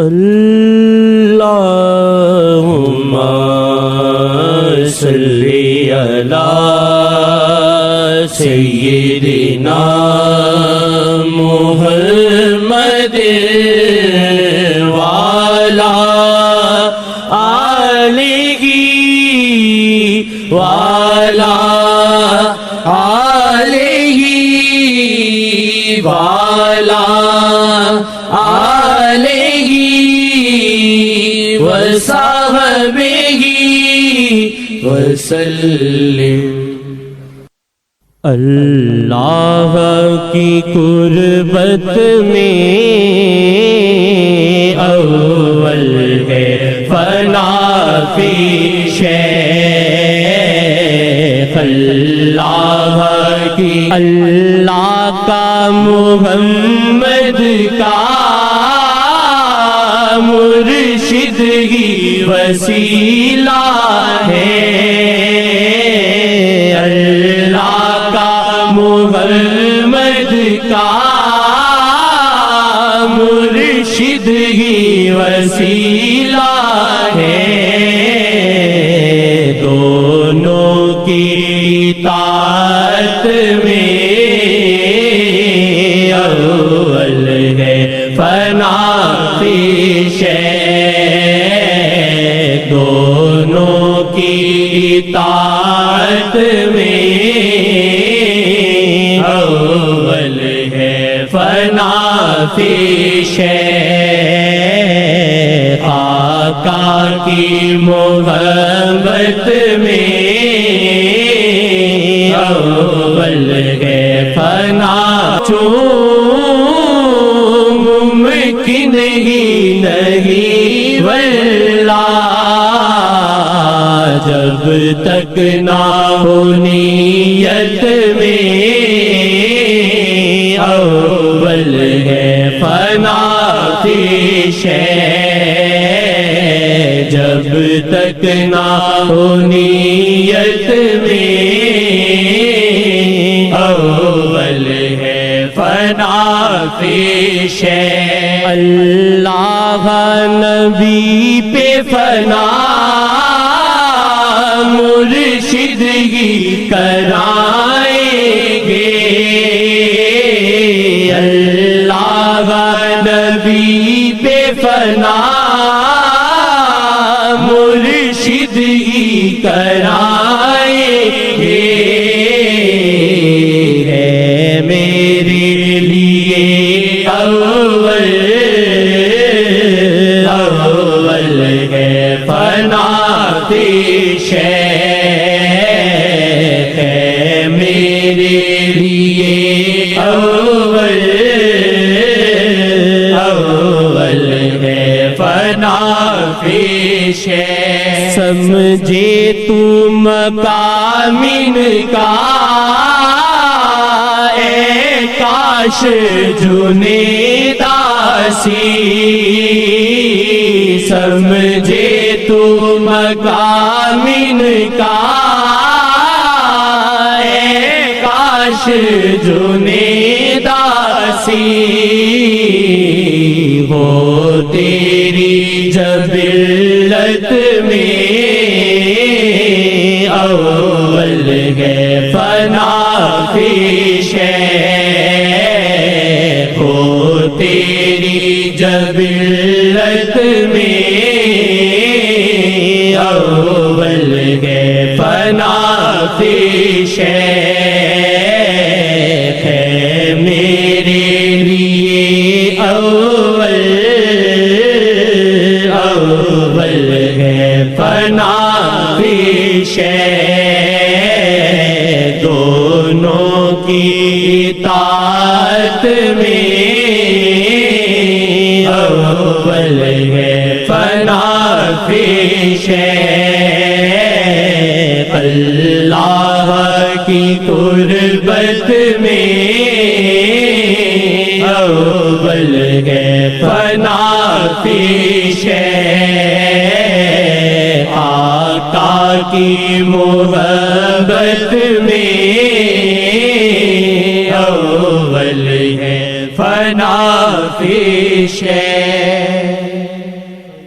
اللہم صلی علی سیدنا محمد وعلی آلہ وعلی آلہ وعلی آلہ وصحبہ وسلم۔ اللہ کی قربت میں اول ہے فنا فی شیخ، اللہ کا محمد کا مرشد ہی وسیلہ ہے، اللہ کا محمد کا مرشد ہی وسیلہ ہے، دونوں کی اطاعت میں اول ہے فنا فی شیخ، دونوں کی اطاعت میں اول ہے فنا فی شیخ، آقا کی محبت میں اول ہے فنا، ممکن ہی نہیں واللہ جب تک نہ ہو نیت میں اول ہے فنا فی شیخ، جب تک نہ ہو نیت میں اول ہے فنا فی شیخ، اللہ نبی پہ فنا مرشد ہی کرائیں گے، اللہ نبی پہ فنا مرشد ہی کرائیں گے، ہے میرے لیے اول ہے فنا فی شیخ، ہے میرے لیے اول ہے فنا فی شیخ، سمجھے تو مقام ان کا اے کاش جنید آسی، سمجھے تو مقام ان کا اے کاش جنید آسی، ہو تیری جبلت میں اول ہے فنا فی شیخ، ہو تیری جبلت میں اول ہے فنا فی شیخ، ہے میرے لیے اول ہے فنا فی شیخ، دونوں کی اطاعت میں اول ہے فنا فی شیخ، اللہ کی قربت میں اول ہے فنا فی شیخ، آقا کی محبت میں اول ہے فنا فی شیخ۔